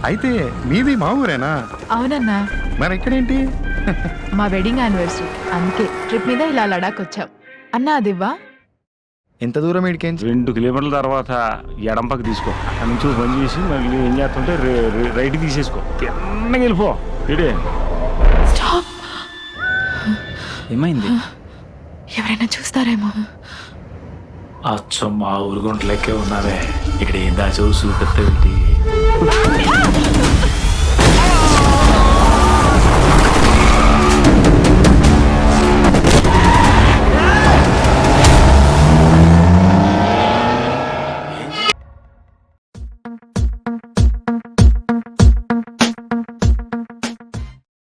అయితే మీది మా ఊరేనా? అవునన్నా, మరి ఇక్కడేంటి? మా వెడ్డింగ్ యానివర్సరీ, అందుకే ట్రిప్ మీద ఇలా లడాక్ వచ్చాం. అన్నా అదివ్వా. ఎంత దూరం ఇడికేంచి? 2 కిలోమీటర్ల తర్వాత ఎడం పక్క తీసుకో. అక్కడ నుంచి ఒక పని చేసి మళ్ళీ ఏం చేస్తుంటే రైట్ తీసేసుకో. తిన్నగా వెళ్ళిపో. ఇడే స్టాప్. ఏమైంది? ఎవరైనా చూస్తారేమో. అచ్చం మా ఊరు గుంటలెక్కే ఉన్నావే. ఇక్కడ ఏం దాచవు చూపెత్త